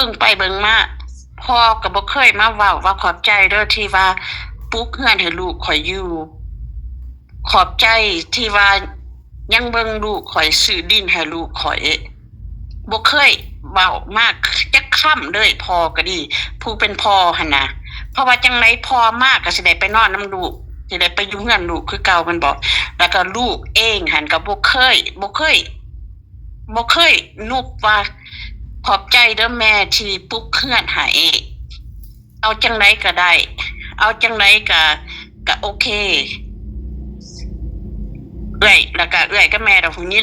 บิ่งไปเบิ่งมาพ่อก็บ่เคยมาเว้าว่าขอบใจเด้อที่ว่าปลุกเฮือนให้ลูกข่อยอยู่ขอบใจที่ว่ายังเบิ่งลูกข่อยซื้อดินให้ลูกข่อยบ่เคยเว้ามากจักค่ำเลยพ่อก็ดีผู้เป็นพ่อหั่นน่ะเพราะว่าจังไดพ่อมาก็สิได้ไปนอนนำลูกสิได้ไปอยู่เฮือนลูกคือเก่าแม่นบ่แล้วก็ลูกเองหั่นก็บ่เคยนุบว่าขอบใจเด้อแม่ที่ปลุกเฮือนให้เอาจังไดก็ได้เอาจังไดก็โอเคแล้วก็เอื้อยกับแม่ดอกผู้หญิ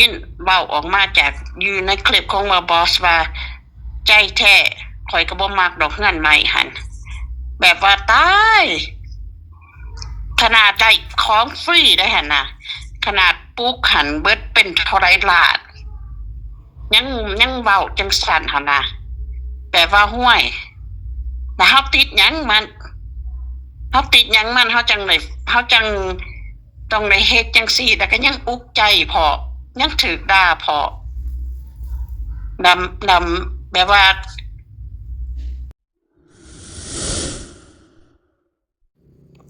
งเว้าออกมาจากอยู่ในคลิปของว่าบอสว่าใจแท้ข่อยก็บ่มักดอกเฮือนใหม่หั่นแบบว่าตายขนาดได้ของฟรีได้หั่นน่ะขนาดปลูกหันเบิดเป็นเท่าไรล้านยังเว้าจังซั่นหั่นน่ะแบบว่าห้วยแล้วเฮาติดหยังมันเฮาจังได้เฮาจังต้องได้เฮ็ดจังซี่แล้วก็ยังอุกใจพอยังถูกด่าพอนำแบบว่า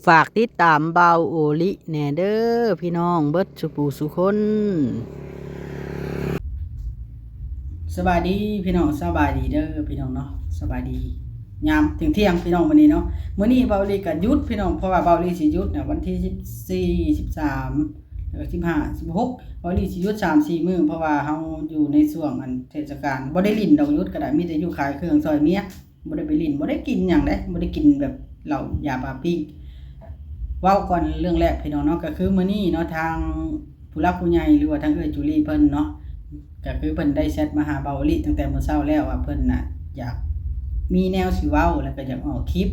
ฝากติดตามเบาโอลิแหน่เด้อพี่น้องเบิดสุปูสุคนสบายดีพี่น้องสบายดีเด้อพี่น้องเนาะสบายดียามถึงเที่ยงพี่น้องวันนี้เนาะมื้อนี้เบาโอลิก็หยุดพี่น้องเพราะว่าเบาโอลิสิหยุดเนี่ยวันที่14 13แล้วก็15 16เบาโอลิสิหยุด 3-4 มื้อเพราะว่าเฮาอยู่ในช่วงอันเทศกาลบ่ได้ลิ้นดอกหยุดก็ได้มีแต่อยู่ขายเครื่องซอยเมียบ่ได้ไปลิ้นบ่ได้กินหยังเด้บ่ได้กินแบบเหล้ายาปาปิ้งเว้าก่อนเรื่องแรกพี่น้องเนาะก็คือมื้อนี้เนาะทางผู้หลักผู้ใหญ่หรือว่าทางจุลีเพิ่นเนาะก็คือเพิ่นได้แชทมาหาเบาอลิตั้งแต่มื้อเช้าแล้วว่าเพิ่นน่ะอยากมีแนวสิเว้าแล้วก็อยากออกคลิป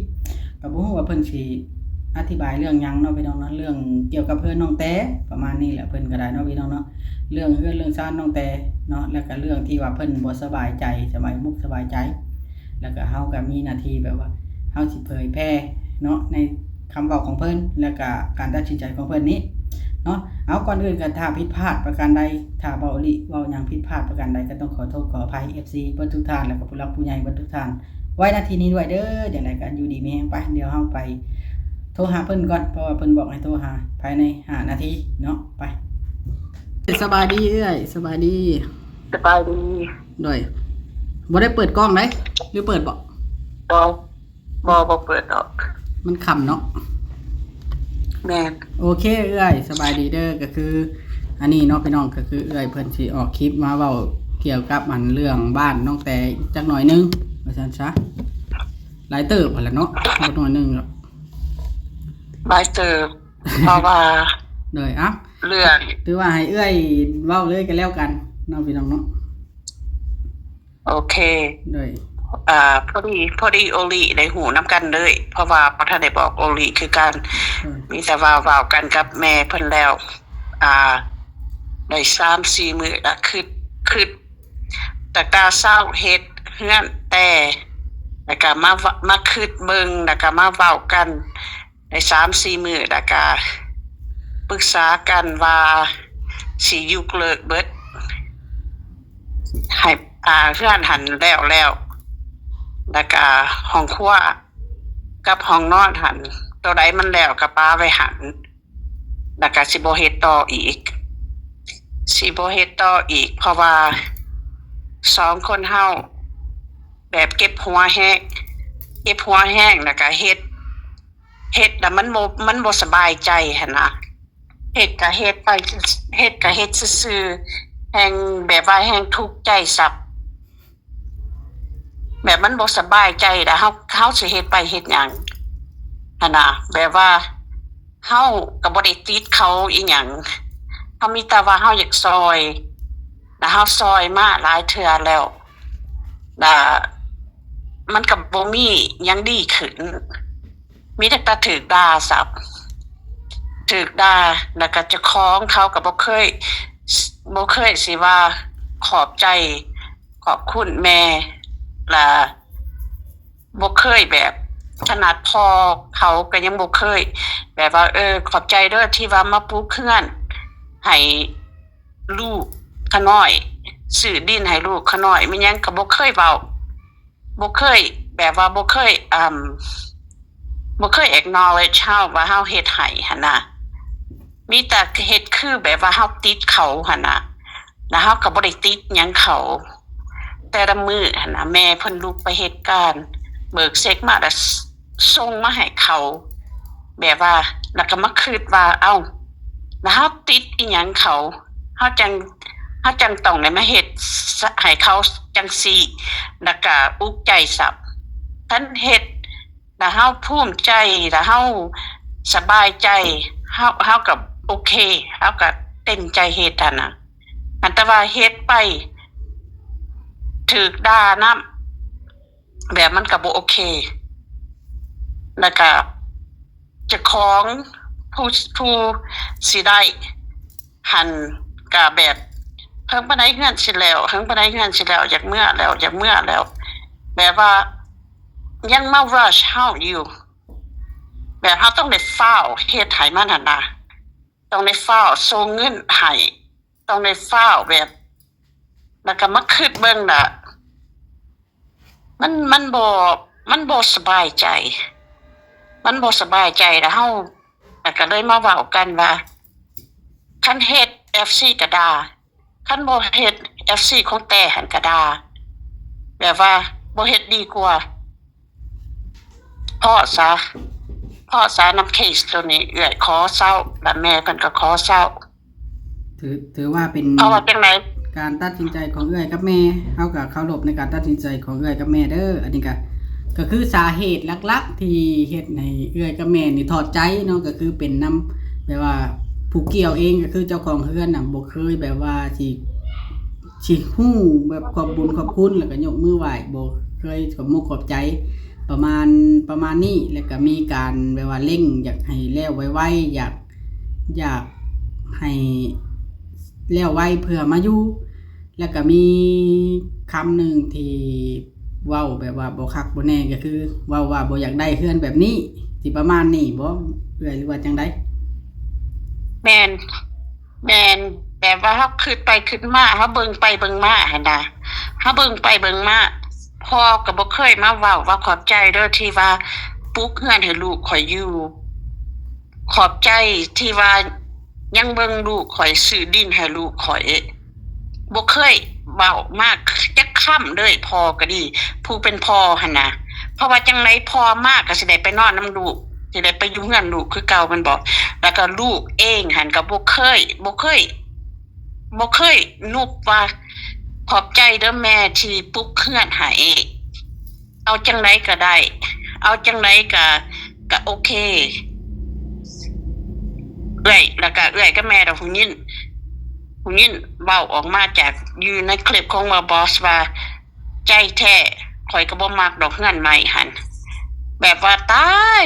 ก็บ่ฮู้ว่าเพิ่นสิอธิบายเรื่องหยังเนาะพี่น้องเนาะเรื่องเกี่ยวกับเพิ่นน้องแต่ประมาณนี้แหละเพิ่นก็ได้เนาะพี่น้องเนาะเรื่องเรื่องซ่านน้องแต่เนาะแล้วก็เรื่องที่ว่าเพิ่นบ่สบายใจสบายมุกสบายใจแล้วก็เฮาก็มีหน้าที่แบบว่าเฮาสิเผยแพร่เนาะในคำเว้าของเพิ่นแล้วก็การตัดสินใจของเพิ่นนี้เนาะเอาก่อนอื่นก็ถ้าผิดพลาดประการใดถ้าเบาอลิเว้าหยังผิดพลาดประการใดก็ต้องขอโทษขออภัย FC เบิดทุกท่านแล้วก็ผู้หลักผู้ใหญ่เบิดทุกท่านไว้ณที่นี้ด้วยเด้อจังได๋ก็อยู่ดีมีแรงไปเดี๋ยวเฮาไปโทรหาเพิ่นก่อนเพราะว่าเพิ่นบอกให้โทรหาภายใน5นาทีเนาะไปสบายดีเอ้ยสบายดีด้วยบ่ได้เปิดกล้องได้หรือเปิดบ่บ่เปิดดอกมันค่ำเนาะแม่นโอเคเอ้ยสบายดีเด้อก็คืออันนี้เนาะพี่น้องก็คือเอ้ยเพิ่นสิออกคลิปมาเว้าเกี่ยวกับอันเรื่องบ้านน้องแต่จักหน่อยนึงว่าซั่นซะหลายเติบพุ่นล่ะเนาะบ่น้อยนึงหรอกหลายเติบเพราะว่าโดยอ่ะเรื่องถือว่าให้เอ้ยเว้าเลยก็แล้วกันเนาะพี่น้องเนาะโอเคโดยพอดีโอลิได้หูนํกันเลยเพราะว่าบ่ทันได้บอกโอลิคือกันมีแต่เว้ากันกับแม่เพิ่นแล้วได้ 3-4 มื้อละคือตั้งแต่เช้าเฮ็ดเฮือนแต่แล้วก็มาคิดเบิ่งแล้วก็มาเว้ากันได้ 3-4 มื้อแล้วก็ปรึกษากันว่าสิยุกเลิกเบิดให้เฮือนหันแล้วแล้วก็ห้องครัวกับห้องนอนหันตัวใดมันแล้วก็ป้าไว้หันแล้วก็สิบ่เฮ็ดต่ออีกเพราะว่า2คนเฮาแบบเก็บหัวแห้งแล้วก็เฮ็ดแล้วมันบ่สบายใจหั่นน่ะเฮ็ดก็เฮ็ดไปเฮ็ดก็เฮ็ดซื่อๆแฮงแบบว่าแฮงทุกข์ใจซับแบบมันบ่สบายใจแล้วเฮาสิเฮ็ดไปเฮ็ดหยังหั่นน่ะแบบว่าเฮาก็บ่ได้ติดเขาอีหยังเฮามีแต่ว่าเฮาอยากซอยแล้วเฮาซอยมาหลายเทื่อแล้วมันก็บ่มีหยังดีขึ้นมีแต่ถูกด่าซับถูกด่าแล้วก็เจ้าของเขาก็บ่เคยสิว่าขอบใจขอบคุณแม่ล่ะบ่เคยแบบขนาดพ่อเขาก็ยังบ่เคยแบบว่าขอบใจเด้อที่ว่ามาปลูกเฮือนให้ลูกขน้อย ซื้อดินให้ลูกเขาน้อยมันยังก็บ่เคยเว้าบ่เคยแบบว่าบ่เคยบ่เคย acknowledge เฮาว่าเฮาเฮ็ดให้หั่นน่ะมีแต่เฮ็ดคือแบบว่าเฮาติดเขาหั่นน่ะแล้วเฮาก็บ่ได้ติดหยังเขาแต่ละมื้อหั่นน่ะแม่เพิ่นลุกไปเฮ็ดการเบิกเช็กมาแล้วส่งมาให้เขาแบบว่าแล้วก็มาคิดว่าเอ้าแล้วเฮาติดอีหยังเขาเฮาจังต้องได้มาเฮ็ดให้เขาจังซี่แล้วก็อุกใจซับท่านเฮ็ดแล้วเฮาภูมิใจแล้วเฮาสบายใจเฮาก็โอเคเฮาก็เต็มใจเฮ็ดหั่นน่ะอันแต่ว่าเฮ็ดไปถูกด่านำแบบมันก็บ่โอเคแล้วก็เจ้าของผู้สิได้หันก็แบบเพิ่งปานใดเฮือนสิแล้วอยากเมื่อแล้วแบบว่ายังมา rush เฮาอยู่แบบเฮาต้องได้ฟ้าวเฮ็ดให้มันหั่นน่ะต้องได้ฟ้าวส่งเงินให้ต้องได้ฟ้าวแบบแล้วก็มาคิดเบิ่งน่ะมันบ่สบายใจแล้วเฮาแล้วก็เลยมาเว้ากันว่าคันเฮ็ด FC ก็ด่าคันบ่เฮ็ด FC ของแต่หันก็ด่าแบบว่าบ่เฮ็ดดีกว่าพอซะนำเคสตัวนี้เอื้อยขอเซาแล้วแม่เพิ่นก็ขอเซาถือว่าเป็นเพราะว่าจังได๋การตัดสินใจของเอื้อยกับแม่เฮาก็เคารพในการตัดสินใจของเอื้อยกับแม่เด้ออันนี้ก็คือสาเหตุหลักๆที่เฮ็ดให้เอื้อยกับแม่นี่ถอดใจเนาะก็คือเป็นนำแบบว่าผู้เกี่ยวเองก็คือเจ้าของเฮือนน่ะบ่เคยแบบว่าสิฮู้แบบขอบบุญขอบคุณแล้วก็ยกมือไหว้บ่เคยขอบมุกขอบใจประมาณนี้แล้วก็มีการแบบว่าเร่งอยากให้แล้วไวๆอยากให้แล้วไวเพื่อมาอยู่แล้วก็มีคำหนึ่งที่เว้าแบบว่าบ่คักบ่แน่ก็คือเว้าว่าบ่อยากได้เฮือนแบบนี้สิประมาณนี้บ่เอื้อยหรือว่าจังได๋แม่นแบบว่าเฮาคิดไปคิดมาเฮาเบิ่งไปเบิ่งมาหั่นน่ะเฮาเบิ่งไปเบิ่งมาพ่อก็บ่เคยมาเว้าว่าขอบใจเด้อที่ว่าปลูกเฮือนให้ลูกข่อยอยู่ขอบใจที่ว่ายังเบิ่งลูกข่อยซื้อดินให้ลูกข่อยบ่เคยเว้ามากจักคำเลยพ่อก็ดีผู้เป็นพ่อหั่นน่ะเพราะว่าจังได๋พ่อมาก็สิได้ไปนอนนำลูกสิได้ไปอยู่เฮือนลูกคือเก่าแม่นบ่แล้วก็ลูกเองหั่นก็บ่เคยนุบว่าขอบใจเด้อแม่ที่ปลุกเฮือนให้เอาจังได๋ก็ได้เอาจังได๋ก็โอเคเอื้อยกับแม่ดอกผู้หญิงเว้าออกมาจากอยู่ในคลิปของบอสว่าใจแท้ข่อยก็บ่มักดอกเฮือนใหม่หั่นแบบว่าตาย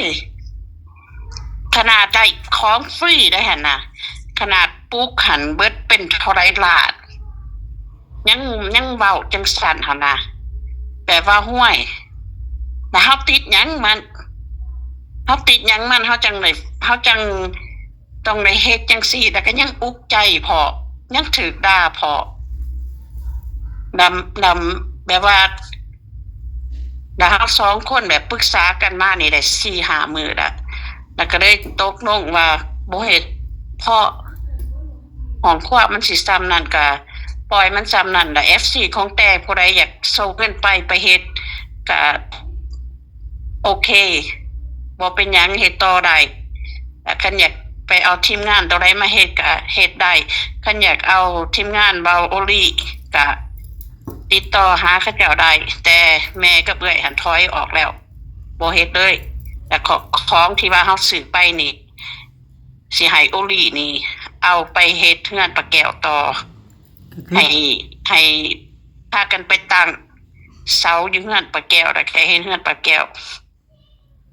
ขนาดได้ของฟรีได้หั่นน่ะขนาดปลูกหันเบิดเป็นเท่าไรล้านยังเว้าจังซั่นหั่นน่ะแบบว่าห้วยแล้วเฮาติดหยังมันเฮาจังต้องได้เฮ็ดจังซี่แล้วก็ยังอุกใจพอยังถูกด่าพอดำแบบว่าแล้วเฮา2คนแบบปรึกษากันมานี่ได้ 4-5 มื้อแล้วก็ได้ตกลงว่าบ่เฮ็ดเพราะของครัวมันสิซ้ำนั่นก็ปล่อยมันซ้ำนั่นล่ะ FC ของแต่ผู้ใดอยากส่งเงินไปเฮ็ดก็โอเคบ่เป็นหยังเฮ็ดต่อได้คันอยากไปเอาทีมงานตัวใดมาเฮ็ดก็เฮ็ดได้คันอยากเอาทีมงานเบาโอลี่ก็ติดต่อหาเขาเจ้าได้แต่แม่กับเอื้อยหันถอยออกแล้วบ่เฮ็ดเลยแต่ของที่ว่าเฮาซื้อไปนี่สิให้โอลี่นี่เอาไปเฮ็ดเฮือนปะแก้วต่อให้พากันไปตั้งเสาอยู่เฮือนปะแก้วแล้วก็เฮ็ดเฮือนปะแก้ว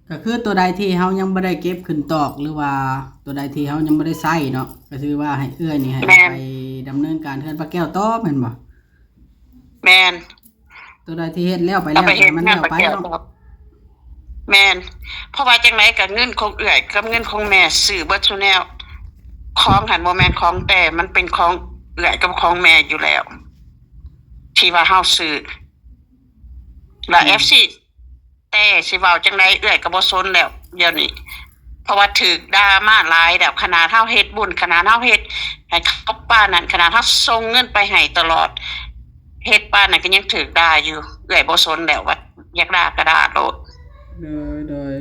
ก็คือตัวใดที่เฮายังบ่ได้เก็บขึ้นตอกหรือว่าตัวใดที่เฮายังบ่ได้ใช้เนาะก็คือว่าให้เอื้อยนี่ให้ไปดำเนินการเฮือนปะแก้วต่อแม่นบ่แม่นตัวใดที่เฮ็ดแล้วไปแล้วมันแล้วไปเนาะแม่นเพราะว่าจังได๋ก็เงินของเอื้อยกับเงินของแม่ซื้อเบิดซุแนวของหันบ่แม่นของแต่มันเป็นของเอื้อยกับของแม่อยู่แล้ว ที่ว่าเฮาซื้อแล้ว FC แต่สิเว้าจังไดเอื้อยก็บ่สนแล้วเดี๋ยวนี้เพราะว่าถูกด่ามาหลายแล้วขนาดเฮาเฮ็ดบุญขนาดเฮาเฮ็ดให้เขาป้านนั้นขนาดเฮาส่งเงินไปให้ตลอดเฮ็ดป้านนั้นก็ยังถูกด่าอยู่เอื้อยบ่สนแล้วว่าอยากด่าก็ด่าโลด โดย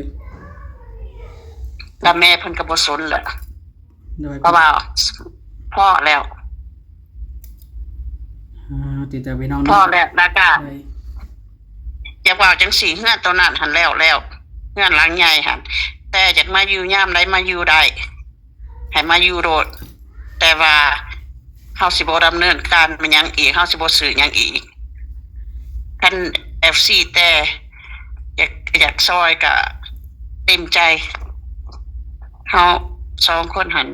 แล้วแม่เพิ่นก็บ่สนแหละ โดย เพราะว่าพ่อแล้ว ติดแต่พี่น้อง พ่อ เนาะ แล้วแล้วก็ โดย อยากว่าจังสี่เฮือนตัวนั้นหันแล้วเฮือนหลังใหญ่หันแต่จากมาอยู่ยามใดมาอยู่ได้ให้มาอยู่โดดแต่ว่าเฮาสิบ่ดำเนินการมันหยังอีกเฮาสิบ่ซื้อหยังอีกคัน FC แต่อยากซอยก็เต็มใจเฮา2คนหัน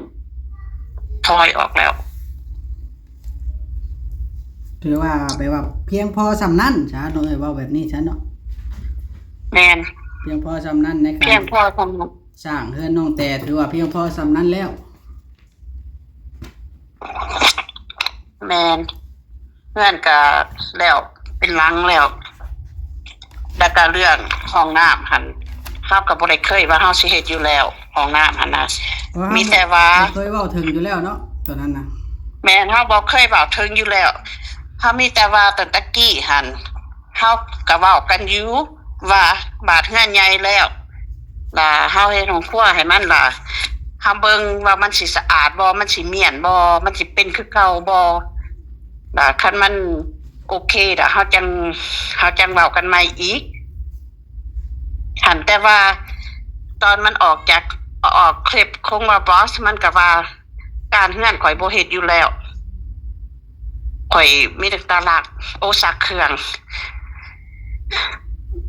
ถอยออกแล้ว ถือว่าแบบว่าเพียงพอสำนั้นจ้าเนาะเว้าแบบนี้จ้าเนาะ แม่น เพียงพอสำนั้นในกา เพียง ร พอทำ สร้างเฮือนน้องแต่ถือว่าเพียงพอสำนั้นแล้ว แมนเพื่อนก็แล้วเป็นหลังแล้วก็เรื่องห้องน้ำหันเฮาก็บ่ได้เคยว่าเฮาสิเฮ็ดอยู่แล้วห้องน้ำหันน่ะ เพราะ มีแต่ว่า เคยเว้าถึงอยู่แล้วเนาะตอนนั้นน่ะ แม่นเฮาบ่เคยเว้าถึงอยู่แล้วเฮามีแต่ว่าตั้งแต่กี้หันเฮาก็เว้ากันอยู่ว่าบาดเฮือนใหญ่แล้วล่ะเฮาเฮ็ดห้องครัวให้มันล่ะเฮาเบิ่งว่ามันสิสะอาดบ่มันสิเมียนบ่มันสิเป็นคือเก่าบ่ล่ะคันมันโอเคล่ะเฮาจังเว้ากันใหม่อีกหันแต่ว่าตอนมันออกคลิปคงว่าบอสมันก็ว่าการเฮือนข่อยบ่เฮ็ดอยู่แล้วข่อยมีแต่ตลาดโอซักเครื่อง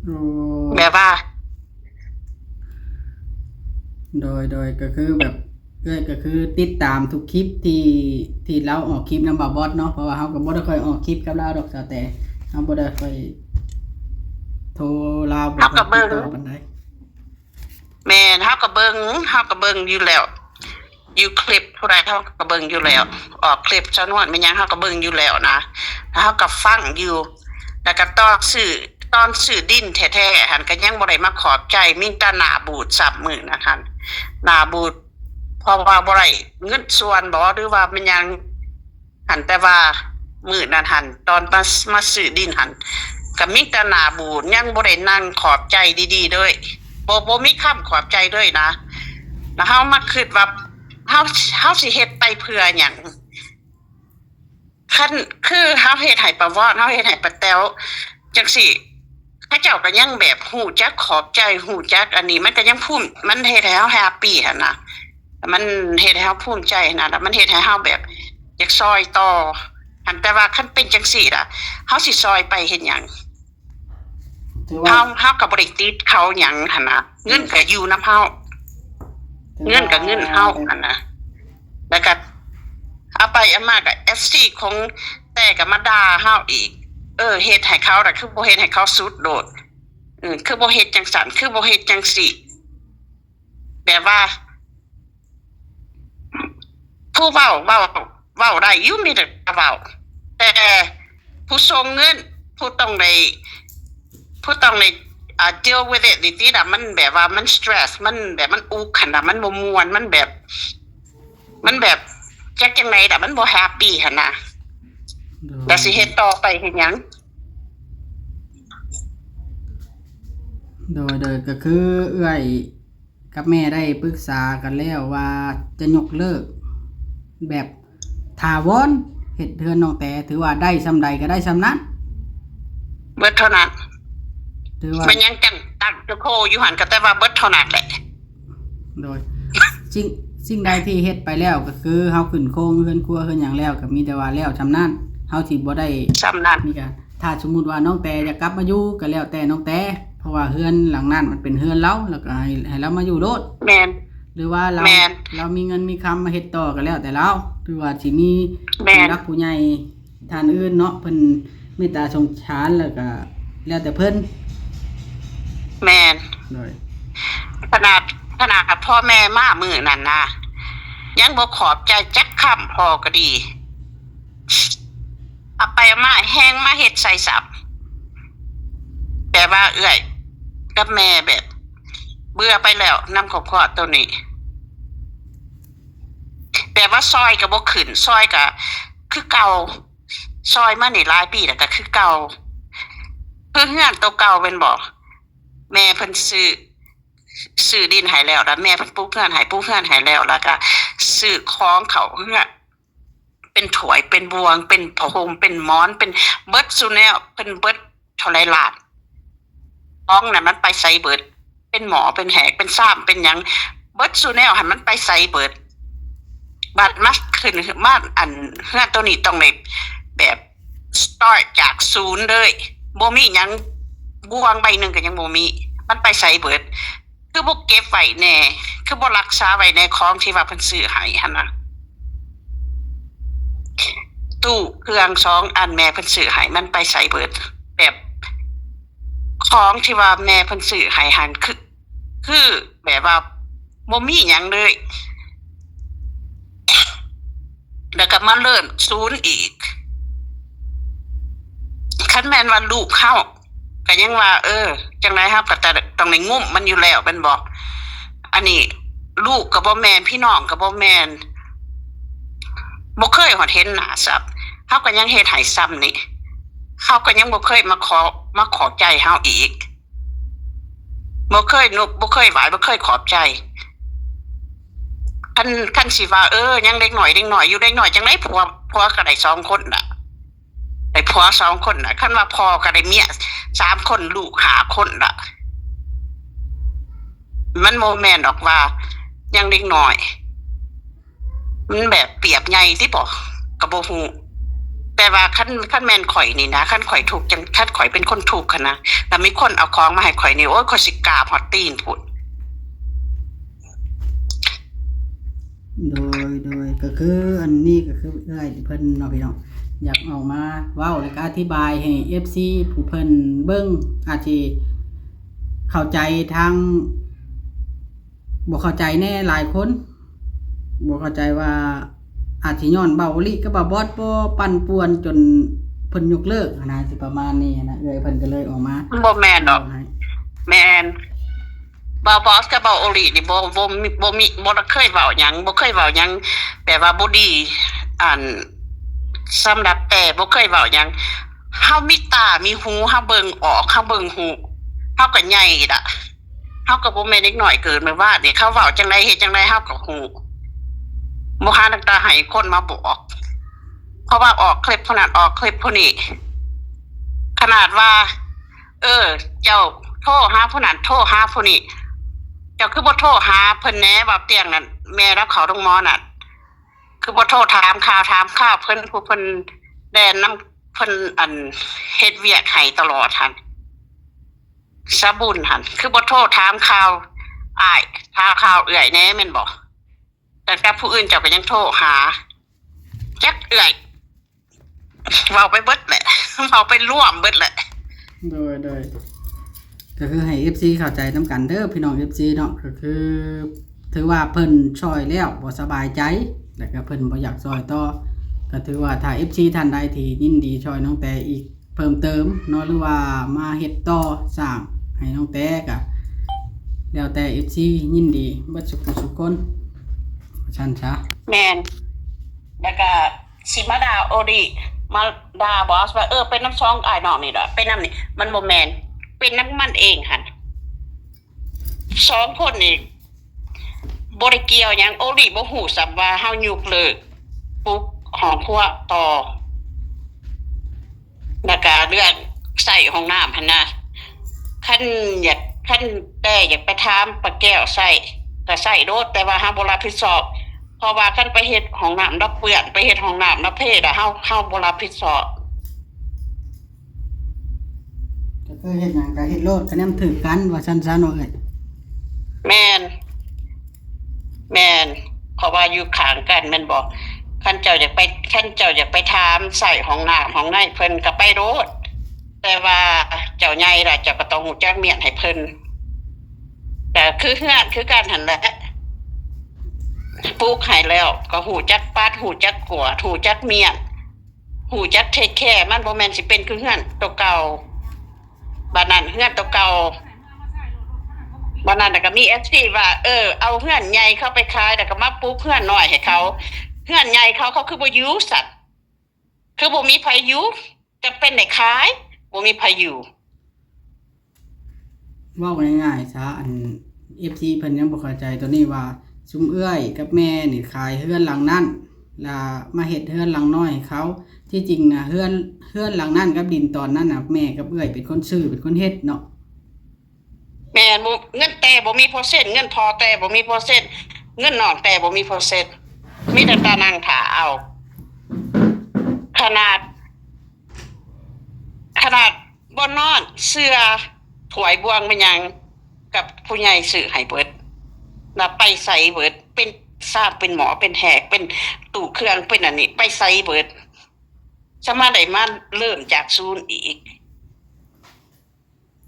โอ้ แบบว่า โดยก็คือแบบก็คือติดตามทุกคลิปที่เราออกคลิปนำบ่าวบอสเนาะเพราะว่าเฮาก็บ่ได้ค่อยออกคลิปกับเราดอกแต่เฮาบ่ได้ค่อยโทรลาวบ่ค่อยติดต่อปานใด แม่นเฮาก็เบิ่งอยู่แล้วอยู่คลิปผู้ใดเฮาก็เบิ่งอยู่แล้ว ออกคลิปจำนวนแม่นหยังเฮาก็เบิ่งอยู่แล้วนะแล้วเฮาก็ฟังอยู่แล้วก็ตอนซื้อดินแท้ๆหั่นก็ยังบ่ได้มาขอบใจมีแต่หน้าบูดซับมื้อนะคั่นหน้าบูดเพราะว่าบ่ได้เงินส่วนบ่หรือว่ามันหยังหั่นแต่ว่ามื้อนั้นหั่นตอนมาซื้อดินหั่นก็มีแต่หน้าบูดยังบ่ได้นั่งขอบใจดีๆเลยบ่มีคำขอบใจเลยนะแล้วเฮามาคิดว่าเฮาสิเฮ็ดไปเพื่อหยังคันคือเฮาเฮ็ดให้ประวอดเฮาเฮ็ดให้ป้าแต๋วจังซี่เขาเจ้าก็ยังแบบฮู้จักขอบใจฮู้จักอันนี้มันก็ยังภูมิมันเฮ็ดให้เฮาแฮปปี้หั่นน่ะมันเฮ็ดให้เฮาภูมิใจนะแล้วมันเฮ็ดให้เฮาแบบอยากซอยต่อหั่นแต่ว่าคันเป็นจังซี่ล่ะเฮาสิซอยไปเฮ็ดหยัง ถือว่า เฮาก็บ่ได้ติดเขาหยังหั่นน่ะเงินก็อยู่นำเฮาเงินก็เงินเฮานั่นน่ะแล้วก็เอาไปเอามาก็ FC ของแต่ก็มาด่าเฮาอีกเฮ็ดให้เขาน่ะคือบ่เฮ็ดให้เขาสุดโดดคือบ่เฮ็ดจังซั่นคือบ่เฮ็ดจังซี่แบบว่าผู้เว้าได้อยู่มีแต่เว้าแต่ผู้ส่งเงินผู้ต้องได้deal with it นี่ติน่ะมันแบบว่ามัน stress มันแบบมันอุกคั่นน่ะมันบ่ม่วนมันแบบจักจังได๋น่ะมันบ่แฮปปี้หั่นน่ะแต่สิเฮ็ดต่อไปเฮ็ดหยัง โดยก็คือเอื้อยกับแม่ได้ปรึกษากันแล้วว่าจะยกเลิกแบบถาวรเฮ็ดเฮือนน้องแต่ถือว่าได้ซำใดก็ได้ซำนั้น เบิดเท่านั้น ถือว่า มันยังจังตั้งจะโคอยู่หั่นก็แต่ว่าเบิดเท่านั้นแหละ โดยสิ่งใดที่เฮ็ดไปแล้วก็คือเฮาขึ้นโครงเฮือนครัวเฮือนหยังแล้วก็มีแต่ว่าแล้วซำนั้นเฮาสิบ่ได้ ซ้ำนั้น มีการถ้าสมมุติว่าน้องแต่อยากกลับมาอยู่ก็แล้วแต่น้องแต่เพราะว่าเฮือนหลังนั้นมันเป็นเฮือนเราแล้วก็ให้เรามาอยู่โลด แม่น หรือว่าเรา แม่น เรามีเงินมีคำมาเฮ็ดต่อก็แล้วแต่เราหรือว่าสิมี แม่น ผู้รักผู้ใหญ่ท่านอื่นเนาะเพิ่นเมตตาสงสารแล้วก็แล้วแต่เพิ่น แม่น โดย ขนาดพ่อแม่มามื้อนั้นนะยังบ่ขอบใจจักคำพอก็ดี เอาไปเอามาแห้งมาเฮ็ดใส่สับแต่ว่าเอื้อยกับแม่แบบ เบื่อไปแล้วนำครอบครัวตัวนี้แต่ว่าซอยก็บ่ขึ้นซอยก็คือเก่าซอยมานี่หลายปีแล้วก็คือเก่าคือเฮือนตัวเก่าเป็นบ่แม่เพิ่นซื้อดินให้แล้วแล้วแม่เพิ่นปลูกเฮือนให้แล้วแล้วก็ซื้อของเขาเฮือนเป็นถ้วยเป็นบวงเป็นผ้าห่มเป็นหมอนเป็นเบิดซุแนวเป็นเบิดเท่าไหร่ล้านของน่ะมันไปไสเบิดเป็นหมอเป็นแหกเป็นซ้ำเป็นหยังเบิดซุแนวให้มันไปไสเบิดบัดมาขึ้นมาอันเฮือนตัวนี้ต้องแบบสตาร์ทจากศูนย์เลยบ่มีหยังบวงใบหนึงก็ยังบ่มีมันไปไสเบิดคือบ่เก็บไว้แน่คือบ่รักษาไว้ในของที่ว่าเพิ่นซื้อให้หั่นน่ะตู้เครื่อง2อันแม่เพิ่นซื้อให้มันไปไสเบิดแบบของที่ว่าแม่เพิ่นซื้อให้หั่นคือแบบว่าบ่มีหยังเลยแล้วก็มาเริ่มศูนย์อีกคันแม่นว่าลูกเฮาก็ยังว่าจังได๋ครับก็แต่ต้องได้งุ้มมันอยู่แล้วแม่นบ่อันนี้ลูกก็บ่แม่นพี่น้องก็บ่แม่นบ่เคยฮอดเห็นหน้าซับเฮาก็ยังเฮ็ดให้ซ้ำนี่เฮาก็ยังบ่เคยมาขอใจเฮาอีกบ่เคยนบบ่เคยไหวบ่เคยขอบใจคันสิว่ายังเด็กน้อยอยู่เด็กน้อยจังได๋ผัวก็ได้2คนน่ะได้ผัว2คนน่ะคันว่าพ่อก็ได้เมีย3คนลูก5คนน่ะมันบ่แม่นดอกว่ายังเด็กน้อยมันแบบเปรียบใหญ่ติบ่ก็บ่ฮู้แต่ว่าคันแม่นข่อยนี่นะคันข่อยทุกข์จังคันข่อยเป็นคนทุกข์หั้นนะแล้วมีคนเอาของมาให้ข่อยนี่โอ๊ยข่อยสิกราบฮอดตีนพุ่นโดยก็คืออันนี้ก็คือเอื้อยที่เพิ่นเนาะพี่น้องอยากเอามาเว้าแล้วก็อธิบายให้ FC ผู้เพิ่นเบิ่งอาจสิเข้าใจทางบ่เข้าใจแน่หลายคนบ่เข้าใจว่าอาจสิย้อนเบาอีหลีกับบ่บอสบ่ปั่นป่วนจนเพิ่นยกเลิกนะสิประมาณนี้นะเอื้อยเพิ่นก็เลยออกมา บ่แม่นดอกแม่นบ่บอสกับบ่โอลีนี่บ่เคยเว้าหยังบ่เคยเว้าหยังแปลว่าบ่ดีอันสำหรับแต่บ่เคยเว้าหยังเฮามีตามีหูเฮาเบิ่งออกเฮาเบิ่งหูเฮาก็ใหญ่ล่ะเฮาก็บ่แม่นเด็กน้อยเกินไปว่านี่เขาเว้าจังไดเฮ็ดจังไดเฮาก็ฮู้บ่หาตั้งแต่ให้คนมาบอกเพราะว่าออกคลิปพนันออกคลิปพวกนี้ขนาดว่าเจ้าโทรหาผู้นั้นโทรหาผู้นี้เจ้าคือบ่โทรหาเพิ่นแหน่ว่าเตียงนั่นแม่รับเขาโรงหมอนั่นคือบ่โทรถามข่าวเพิ่นผู้เพิ่นแดนนำเพิ่นอันเฮ็ดเวียกให้ตลอดหั่นสะบุญหั่นคือบ่โทรถามข่าวอ้ายถามข่าวเอื้อยแหน่แม่นบ่แต่กับผู้อื่นเจ้าก็ยังโทรหาจักเอื้อยเว้าไปเบิดแหละเว้าไปร่วมเบิดแหละโดยก็คือให้ FC เข้าใจนำกันเด้อพี่น้อง FC เนาะก็คือถือว่าเพิ่นช่วยแล้วบ่สบายใจแล้วก็เพิ่นบ่อยากช่วยต่อก็ถือว่าถ้า FC ท่านใดที่ยินดีช่วยน้องแต่อีกเพิ่มเติมเนาะหรือว่ามาเฮ็ดต่อสร้างให้น้องแต่ก็แล้วแต่ FC ยินดีเบิดทุกคนฉันซะแม่นแล้วก็สิมาด่าโอดิมาด่าบอสว่าเป็นน้ำซองอ้ายน้องนี่ดอกเป็นน้ำนี่มันบ่แม่นเป็นน้ำมันเองหั่น2คนนี่บ่ได้เกี่ยวหยังโอดิบ่ฮู้ซ้ํว่าเฮายกเลิกปุ๊บห้องครัวต่อแล้วก็เรื่องใส่ห้องน้ำหั่นน่ะคันแต่อยากไปถามป้าแก้วใส่ก็ใส่โดดแต่ว่าเฮาบ่รับผิดชอบเพราะว่าคันไปเฮ็ดห้องน้ำดับเปื้อนไปเฮ็ดห้องน้ำดับเพศเฮาบ่รับผิดชอบก็คือเฮ็ดหยังก็เฮ็ดโลดคะแนนถือกันว่าซั่นซะเนาะเอ้ยแม่นเพราะว่าอยู่ข้างกันแม่นบ่คันเจ้าอยากไปถามใส่ห้องน้ำห้องในเพิ่นก็ไปโดดแต่ว่าเจ้าใหญ่ล่ะเจ้าก็ต้องฮู้จักเมียนให้เพิ่นแต่คือเฮือนคือกันหั่นแหละปลูกให้แล้วก็ฮู้จักปาดฮู้จักกวาดฮู้จักเมียน หูจักเทคแคร์มันบ่แม่นสิเป็นคือเฮือนตัวเก่าบัดนั้นเฮือนตัวเก่าบัดนั้นน่ะก็มี FC ว่าเอาเฮือนใหญ่เข้าไปขายแล้วก็มาปลูกเฮือนน้อยให้เขาเฮือนใหญ่เขาคือบ่อยู่สัตว์คือบ่มีไผอยู่จะเป็นได้ขายบ่มีไผอยู่ เว้าง่ายๆซะอัน FC เพิ่นยังบ่เข้าใจตัวนี้ว่าซุมเอื้อยกับแม่นี่ขายเฮือนหลังนั้นแล้วมาเฮ็ดเฮือนหลังน้อยให้เขาที่จริงน่ะเฮือนหลังนั้นกับดินตอนนั้นน่ะแม่กับเอื้อยเป็นคนซื้อเป็นคนเฮ็ดเนาะแม่นบ่เงินแต่บ่มีเปอร์เซ็นต์เงินพอแต่บ่มีเปอร์เซ็นต์เงินนอกแต่บ่มีเปอร์เซ็นต์มีแต่ตานั่งท่าเอาขนาดบ่นอนเสื้อถวยบวงมันยังกับผู้ใหญ่ซื้อให้เบิดแล้วไปใส่เบิดเป็นทราบเป็นหมอเป็นแหกเป็นตู้เครื่องเป็นอันนี้ไปใส่เบิดจะมาได้มาเริ่มจากศูนย์อีก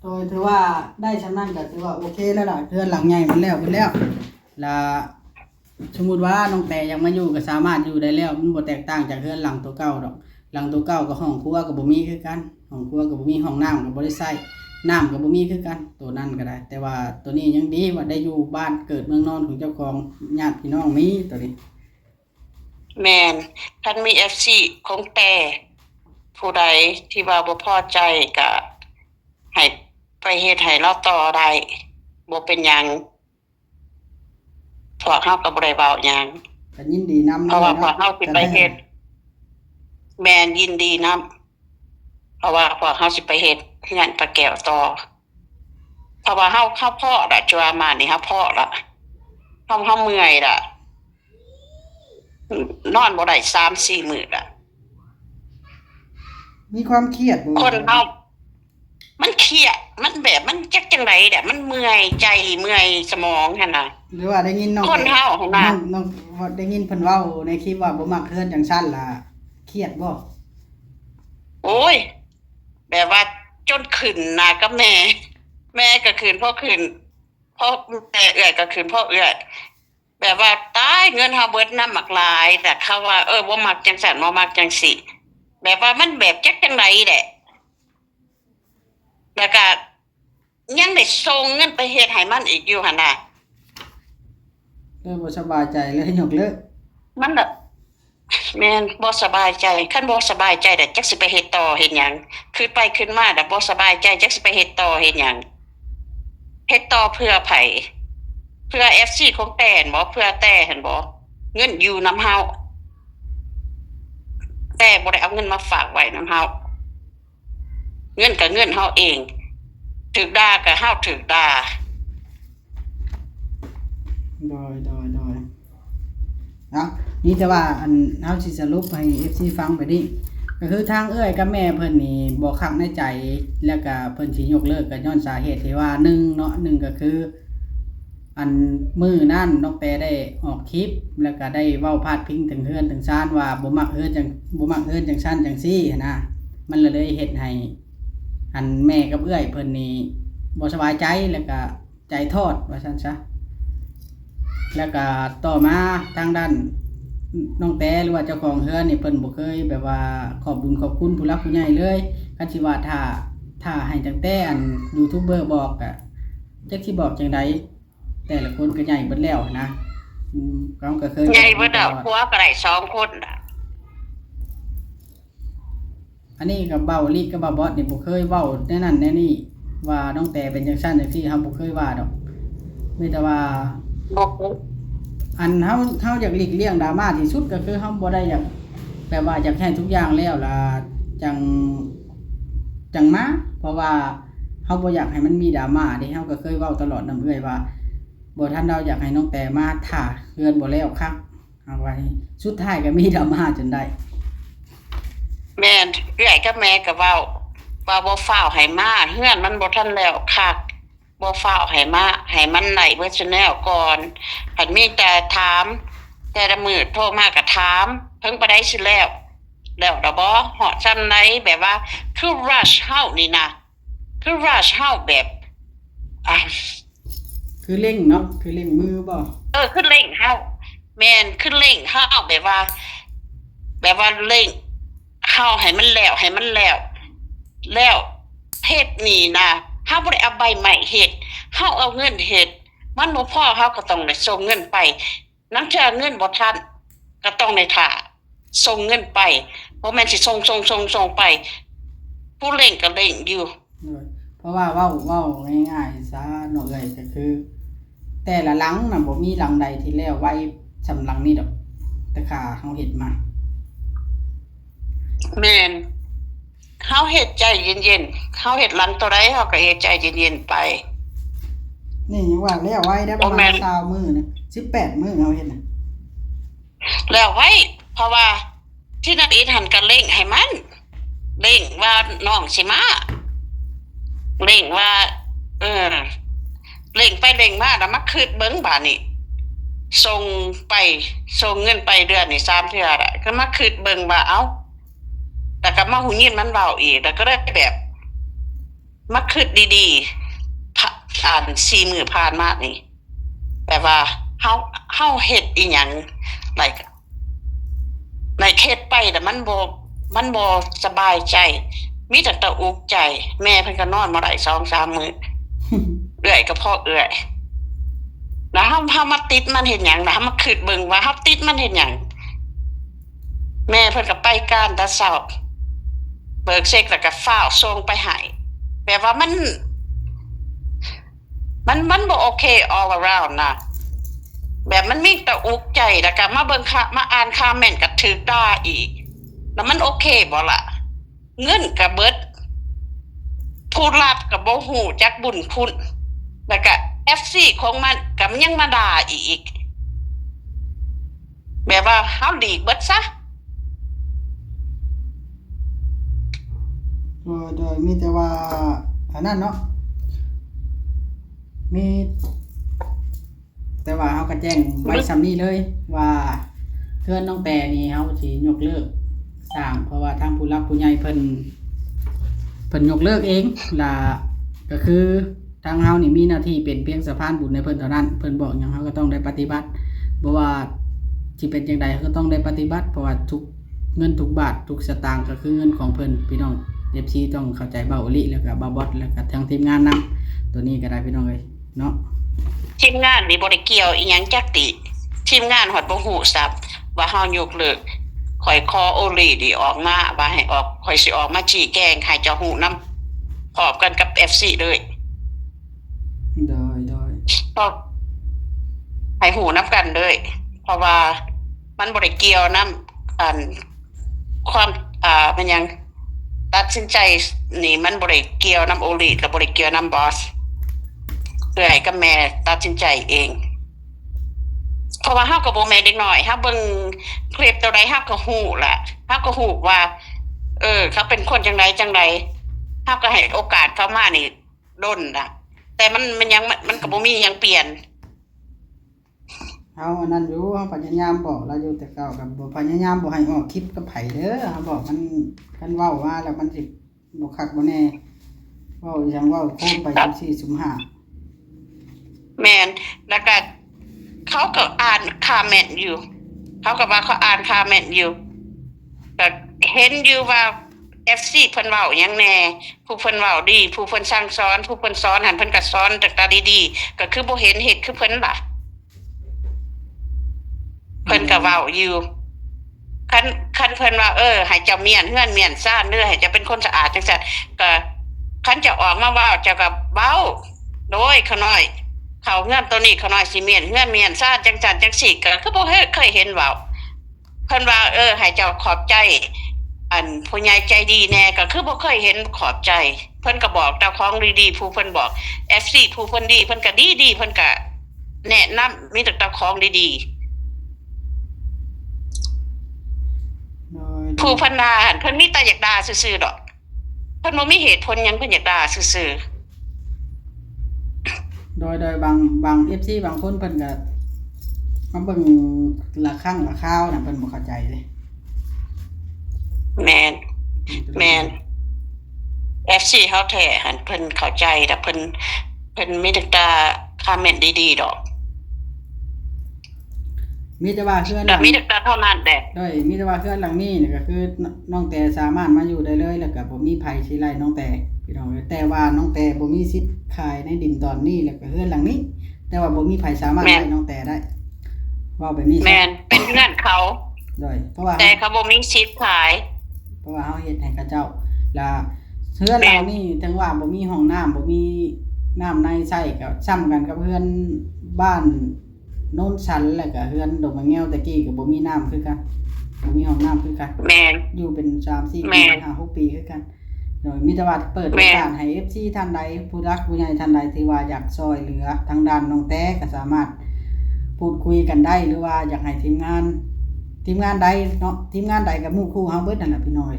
โดยถือว่าได้ชำนาญก็ถือว่าโอเคแล้วล่ะเฮือนหลังใหญ่มันแล้วแล้วสมมุติว่าน้องแต่ยังมาอยู่ก็สามารถอยู่ได้แล้วมันบ่แตกต่างจากเฮือนหลังตัวเก่าดอกหลังตัวเก่าก็ห้องครัวก็บ่มีคือกันห้องครัวก็บ่มีห้องน้ำก็บ่ได้ใช้น้ำก็บ่มีคือกันตัวนั้นก็ได้แต่ว่าตัวนี้ยังดีว่าได้อยู่บ้านเกิดเมืองนอนของเจ้าของญาติพี่น้องมีตัวนี้ แม่นคันมี FC ของแต่ผู้ใดที่ว่าบ่พอใจก็ให้ไปเฮ็ดให้เราต่อได้บ่เป็นหยังพวกเฮาก็บ่ได้เว้าหยัง ก็ยินดีนำ เพราะว่าพวกเฮาสิไปเฮ็ดแม่นยินดีนำเพราะว่าพวกเฮาสิไปเฮ็ดงานปลาแก้วต่อเพราะว่าเฮาพอละจัวมานี่เฮาพอละเฮาเมื่อยละนอนบ่ได้ 3-4 มื้อละ มีความเครียดบ่ คนเฮามันเครียดมันแบบมันจักจังได๋แหละมันเมื่อยใจเมื่อยสมองหั่นน่ะ หรือว่าได้ยินน้อง คนเฮาหั่นน่ะ น้องได้ยินเพิ่นเว้าในคลิปว่าบ่มักเฮือนจังซั่นล่ะเครียดบ่ โอ้ยแบบว่าจนขึ้นหน้ากับแม่ก็ขึ้นพ่อขึ้นพ่อแม่เอื้อยก็ขึ้นพ่อเอื้อยแบบว่าตายเงินเฮาเบิดนำมักหลายแต่เขาว่าบ่มักจังซั่นบ่มักจังสิแบบว่ามันแบบจักจังไดแหละแล้วก็ยังได้ส่งเงินไปเฮ็ดให้มันอีกอยู่หั่นน่ะ เริ่มบ่สบายใจเลยยกเลิก มันแบบแม่นบ่สบายใจคันบ่สบายใจแต่จักสิไปเฮ็ดต่อเฮ็ดหยังคือไปขึ้นมาแต่บ่สบายใจจักสิไปเฮ็ดต่อเฮ็ดหยังเฮ็ดต่อเพื่อไผเพื่อ FC ของแต่นบ่เพื่อแต่หั่นบ่เงินอยู่นำเฮาแต่บ่ได้เอาเงินมาฝากไว้นำเฮาเงินก็เงินเฮาเองถูกด่าก็เฮาถูกด่า โดยเนาะนี่แต่ว่าอันเฮาสิสรุปให้ FC ฟังไปดิก็คือทางเอื้อยกับแม่เพิ่นนี่บ่คักในใจแล้วก็เพิ่นสิยกเลิกก็ย้อนสาเหตุที่ว่า1เนาะ1ก็คืออันมื้อนั้นน้องแปรได้ออกคลิปแล้วก็ได้เว้าพาดพิงถึงเฮือนถึงซ่านว่าบ่มักเฮือนจังซั่นจังซี่หั้นนะมันเลยเฮ็ดให้อันแม่กับเอื้อยเพิ่นนี่บ่สบายใจแล้วก็ใจทอดว่าซั่นซะแล้วก็ต่อมาทางด้านน้องแต่หรือว่าเจ้าของเฮือนนี่เพิ่นบ่เคยแบบว่าขอบบุญขอบคุณผู้หลักผู้ใหญ่เลยคันสิว่าถ้าให้ตั้งแต่อันยูทูบเบอร์บอกก็จักสิบอกจังไดแต่ละคนก็ใหญ่เบิดแล้วนะเขาก็เคย ใหญ่เบิดดอกผัวก็ได้2คนน่ะ อันนี้ก็เว้าลิกับบ่บอสนี่บ่เคยเว้าแน่นั่นแน่นี่ว่าน้องแต่เป็นจังซั่นจังซี่เฮาบ่เคยว่าดอกมีแต่ว่า บ่ อันเฮาอยากหลีกเลี่ยงดราม่าที่สุดก็คือเฮาบ่ได้อยากแบบว่าอยากให้ทุกอย่างแล้วล่ะจังมาเพราะว่าเฮาบ่อยากให้มันมีดราม่าเด้เฮาก็เคยเว้าตลอดนำเอื้อยว่าบ่ทันเราอยากให้น้องแต่มาท่าเฮือนบ่แล้วครับเอาไว้สุดท้ายก็มีดราม่าจนได้ แม่นเอื้อยกับแม่ก็เว้าว่าบ่ฟ้าวให้มาเฮือนมันบ่ทันแล้วคักบ่ฟ้าวให้มาให้มันได้เบิดซุแนวก่อนคันมีแต่ถามแต่ละมื้อโทรมาก็ถามเพิ่งบ่ได้สิแล้วดอกบ่ฮอดซ้ำไหนแบบว่าคือ rush เฮานี่นะคือ rush เฮาแบบอ่ะ คือเร่งเนาะคือเร่งมือบ่ คือเร่งเฮาแม่นคือเร่งเฮาแบบว่าเร่ง เฮาให้มันแล้วแล้วเฮ็ดนี่นะเฮาบ่ได้เอาใบใหม่เฮ็ดเฮาเอาเงินเฮ็ดมันบ่พอเฮาก็ต้องได้ส่งเงินไปนังเทื่อเงินบ่ทันก็ต้องได้ท่าส่งเงินไปบ่แม่นสิส่งไปผู้เร่งก็เร่งอยู่ โดยเพราะว่าเว้าง่ายๆซะเนาะเอ้ยก็คือ แต่ละหลังน่ะบ่มีหลังใดที่แล้วไว้สำหลังนี้ดอกแต่ค่าเฮาเฮ็ดมา แม่นเฮาเฮ็ดใจเย็นๆเฮาเฮ็ดหลังตัวใดเฮาก็เฮ็ดใจเย็นๆไป นี่ยังว่าแล้วไว้ได้ประมาณ20มื้อนะ18มื้อเฮาเฮ็ดน่ะ แล้วไว้เพราะว่าที่นัดอีทหันกันเร่งให้มันเร่งว่าน้องสิมาเร่งว่า เออเร่งไปเร่งมาแล้วมาคืดเบิ่งบาดนี้ส่งไปส่งเงินไปเดือนนี่3เทื่อละก็มาคืดเบิ่งว่าเอ้าแต่ก็มาหูยินมันเว้าอีกแล้วก็ได้แบบมาคืดดีๆอ่าน4มื้อผ่านมานี่แต่ว่าเฮาเฮ็ดอีหยังlike ในเขตไปแต่มันบ่สบายใจมีแต่ตะอุกใจแม่เพิ่นก็นอนบ่ได้ 2-3 มื้อเอื้อยก็พ่อเอื้อยแล้วเฮามาติดมันเฮ็ดหยังนะเฮามาคิดเบิ่งว่าเฮาติดมันเฮ็ดหยังแม่เพิ่นก็ไปการแต่เช้าเบิกเช็คแล้วก็ฟ้าวส่งไปให้แบบว่ามันบ่โอเค all around นะแบบมันมีแต่อุกใจแล้วก็มาเบิ่งมาอ่านคอมเมนต์ก็ถูกด่าอีกแล้วมันโอเคบ่ล่ะเงินก็เบิดผู้รับก็บ่ฮู้จักบุญคุณแล้วก็ FC ของมันก็ยังมาด่าอีกแบบว่าเฮาหลีกเบิดซะ โดยมีแต่ว่าอันนั้นเนาะมีแต่ว่าเฮาก็แจ้งไว้ซำนี้เลยว่าเพื่อนน้องแต่นี่เฮาสิยกเลิกสร้างเพราะว่าทางผู้รับผู้ใหญ่เพิ่นยกเลิกเองล่ะก็คือทางเฮานี่มีหน้าที่เป็นเพียงสะพานบุญในเพิ่นเท่านั้นเพิ่นบอกหยังเฮาก็ต้องได้ปฏิบัติบ่ว่าสิเป็นจังไดเฮาก็ต้องได้ปฏิบัติเพราะว่าทุกเงินทุกบาททุกสตางค์ก็คือเงินของเพิ่นพี่น้อง FC ต้องเข้าใจเบาอลิแล้วก็เบาบอสแล้วก็ทางทีมงานนํตัวนี้ก็ได้พี่น้องเอ้ยเนาะ ทีมงานนี่บ่ได้เกี่ยวอีหยังจักติทีมงานฮอดบ่ฮู้ซับว่าเฮายกเลิกข่อยขอโอลีนี่ออกมาว่าให้ออกข่อยสิออกมาชี้แจงให้เจ้าฮู้นำพร้อมกันกับ FC เลยโดยเพราะให้ฮู้นํกันเลยเพราะว่ามันบ่ได้เกี่ยวนํอันความมันหยังตัดสินใจนี่มันบ่ได้เกี่ยวนํโอลีและบ่ได้เกี่ยวนํบอสเอื้อยกับแม่ตัดสินใจเองเพราะว่าเฮาก็บ่แม่นเด็กน้อยเฮาเบิ่งคลิปตัวใดเฮาก็ฮู้ล่ะเฮาก็ฮู้ว่าเขาเป็นคนจังไดเฮาก็ให้โอกาสเขามานี่ด้นน่ะแต่มันยังมันก็บ่มีหยังเปลี่ยน เฮาอันนั้นอยู่เฮาพยายามบอกเราอยู่แต่เก่าก็บ่พยายามบ่ให้ออกคลิปกับไผเด้อเฮาบอกมันคันเว้ามาแล้วมันสิบ่คักบ่แน่เว้าอีหยังเว้าโคมไปจังซี่ซุมห้า แม่นแล้วก็เขาก็อ่านคอมเมนต์อยู่เขาก็ว่าเขาอ่านคอมเมนต์อยู่ก็เห็นอยู่ว่า FC เพิ่นเว้าหยังแน่ผู้เพิ่นเว้าดีผู้เพิ่นสั่งสอนผู้เพิ่นสอนหันเพิ่นก็สอนตั้งแต่ดีๆก็คือบ่เห็นเฮ็ดคือเพิ่นล่ะเพิ่นก็เว้าอยู่คันเพิ่นว่าให้เจ้าเมียนเฮือนเมียนซ่านเด้อให้เจ้าเป็นคนสะอาดจังซั่นก็คันจะออกมาเว้าเจ้าก็เว้าโดยเขาน้อยเขาเฮือนตัวนี้เขาน้อยสิเมียนเฮือนเมียนซ่านจังซั่นจังซี่ก็คือบ่เคยเห็นเว้าเพิ่นว่าให้เจ้าขอบใจอันผู้ใหญ่ใจดีแน่ก็คือบ่เคยเห็นขอบใจเพิ่นก็บอกเจ้าของดีๆผู้เพิ่นบอก FC ผู้เพิ่นดีเพิ่นก็ดีๆเพิ่นก็แนะนำมีแต่เจ้าของดีๆผู้เพิ่นด่าหั่นเพิ่นมีแต่อยากด่าซื่อๆดอกเพิ่นบ่มีเหตุผลหยังเพิ่นอยากด่าซื่อโดยบาง FC บางคนเพิ่นก็มาเบิ่งละครั้งละคราวน่ะเพิ่นบ่เข้าใจเลย ๆแม่น FC เฮาแท้หั่นเพิ่นเข้าใจแต่เพิ่นมีแต่คอมเมนต์ดีๆดอก มีแต่ว่าเฮือนห ก็ ลัง มีแต่เท่านั้นแหละ ด้วยมีแต่ว่าเฮือนหลังนี้นี่ก็คือน้องแต่สามารถมาอยู่ได้เลยแล้วก็บ่มีไผสิไล่น้องแต่พี่น้องเอ้ยแต่ว่าน้องแต่บ่มีสิทธิ์ขายในดินตอนนี้แล้วก็เฮือนหลังนี้ แต่ว่าบ่มีไผสามารถไล่น้องแต่ได้เว้าแบบนี้ แม่นเป็นเงื่อนเขา ด้วยเพราะว่า แต่เขาบ่มีสิทธิ์ขาย เพราะว่าเฮาเฮ็ดให้เขาเจ้าและเฮือนเรานี่ถึงว่าบ่มีห้องน้ำบ่มีน้ำในใช้ก็ซ้ำกันกับเฮือนบ้านโนนสันแล้วก็เฮือนดงมะแง้วตะกี้ก็บ่มีน้ำคือกันบ่มีห้องน้ำคือกัน แม่น อยู่เป็น 3-4 แม่ ปี 5-6 ปีคือกันโดยมีแต่ว่าเปิดโอกาสให้ FC ท่านใดผู้รักผู้ใหญ่ท่านใดที่ว่าอยากช่วยเหลือทางด้านน้องแต้ก็สามารถพูดคุยกันได้หรือว่าอยากให้ทีมงานใดเนาะทีมงานใดกับหมู่คู่เฮาเบิดนั่นแหละพี่น้อย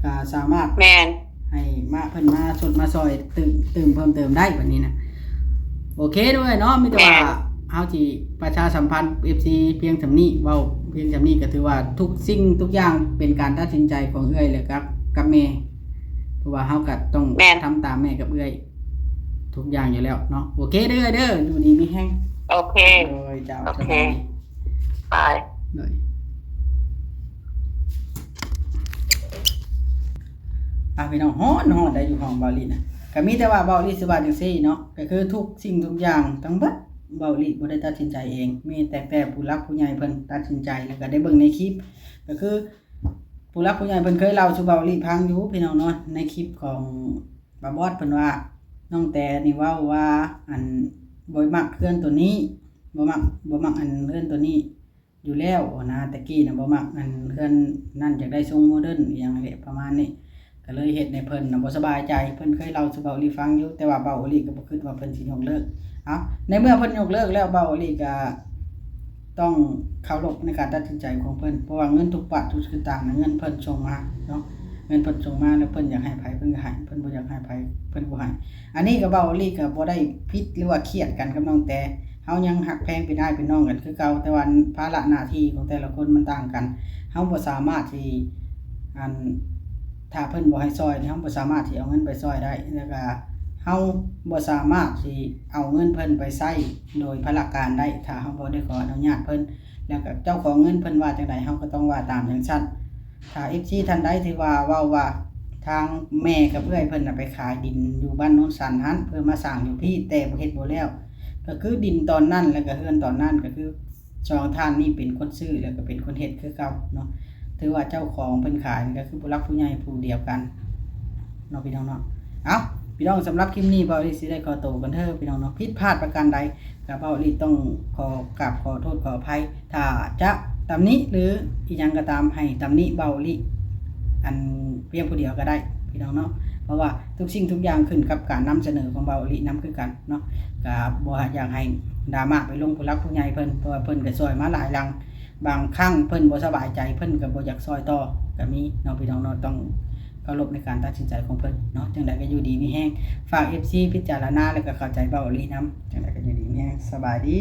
ก็สามารถ แม่น ให้มาเพิ่นมาสดมาซอยเติมเพิ่มเติมได้บัดนี้นะโอเคด้วยเนาะมีแต่ว่าเฮาสิประชาสัมพันธ์ FC เพียงสำนี้เว้าเพียงสำนี้ก็ถือว่าทุกสิ่งทุกอย่างเป็นการตัดสินใจของเอื้อยและกับแม่เพราะว่าเฮาก็ต้องทำตามแม่กับเอื้อยทุกอย่างอยู่แล้วเนาะโอเคเด้ออยู่ดีมีแฮง โอเค โดยเจ้า โอ ส เค บายดี ไป โดยพี่น้องฮ้อนได้อยู่ห้องเบาลีนะก็มีแต่ว่าเบาลีสิว่าจังซี่เนาะก็คือทุกสิ่งทุกอย่างทั้งเบิดเบาลีบ่ได้ตัดสินใจเองมีแต่ผู้หลักผู้ใหญ่เพิ่นตัดสินใจแล้วก็ได้เบิ่งในคลิปก็คือผู้หลักผู้ใหญ่เพิ่นเคยเล่าสู่เบาลีฟังอยู่พี่น้องเนาะในคลิปของบาบอสเพิ่นว่าน้องแต่นี่เว้าว่าอันบ่มักเพื่อนตัวนี้บ่มักอันเพื่อนตัวนี้อยู่แล้วนะตะกี้น่ะบ่มักอันเพื่อนนั่นอยากได้ทรงโมเดิร์นอีหยังนี่ประมาณนี้ก็เลยเฮ็ดให้เพิ่นน่ะบ่สบายใจเพิ่นเคยเล่าสู่เบาลีฟังอยู่แต่ว่าเบาลีก็บ่คิดว่าเพิ่นสิยกเลิกเอ้าในเมื่อเพิ่นยกเลิกแล้วเบาลีก็ต้องเคารพในการตัดสินใจของเพิ่นเพราะว่าเงินทุกบาททุกสตางค์น่ะเงินเพิ่นส่งมาเนาะเงินเพิ่นส่งมาแล้วเพิ่นอยากให้ไผเพิ่นก็ให้เพิ่นบ่อยากให้ไผเพิ่นบ่ให้อันนี้ก็เบาลีก็บ่ได้ผิดหรือว่าเครียดกันกับน้องแต่เฮายังฮักแพงเป็นอ้ายเป็นน้องกันคือเก่าแต่ว่าภาระหน้าที่ของแต่ละคนมันต่างกันเฮาบ่สามารถที่อันถ้าเพิ่นบ่ให้ซอยเฮาบ่สามารถที่เอาเงินไปซอยได้แล้วก็เฮาบ่สามารถที่เอาเงินเพิ่นไปใช้โดยพละการได้ถ้าเฮาบ่ได้ขออนุญาตเพิ่นแล้วก็เจ้าของเงินเพิ่นว่าจังไดเฮาก็ต้องว่าตามจังซั่นถ้า FC ท่านใดที่ว่าเว้าว่าทางแม่กับเอื้อยเพิ่นน่ะไปขายดินอยู่บ้านโนนสันหันเพื่อมาสร้างอยู่พี่แต่บ่เฮ็ดบ่แล้วก็คือดินตอนนั้นแล้วก็เฮือนตอนนั้นก็คือสองท่านนี่เป็นคนซื้อแล้วก็เป็นคนเฮ็ดคือเก่าเนาะถือว่าเจ้าของเพิ่นขายก็คือผู้รักผู้ใหญ่ผู้เดียวกันเนาะพี่น้องเนาะเอ้าพี่น้องสำหรับคลิปนี้เบาลีสิได้ขอตัวกันเถอะพี่น้องเนาะผิดพลาดประการใดก็เบาลีต้องขอโทษขออภัยถ้าจะตำหนิหรืออีหยังก็ตามให้ตำหนิเบาลีอันเพียงผู้เดียวก็ได้พี่น้องเนาะเพราะว่าทุกสิ่งทุกอย่างขึ้นกับการนำเสนอของเบาลีนำคือกันเนาะก็บ่อยากให้ดราม่าไปลงผู้รักผู้ใหญ่เพิ่นเพราะว่าเพิ่นก็ช่วยมาหลายลังบางครั้งเพิ่นบ่สบายใจเพิ่นก็บ่อยากซอยต่อก็มีเนาะพี่น้องเนาะต้องเคารพในการตัดสินใจของเพิ่นเนาะจังได๋ก็อยู่ดีมีแฮงฝาก FC พิจารณาแล้วก็เข้าใจเบาลีนำจังได๋ก็อยู่ดีมีแฮงสบายดี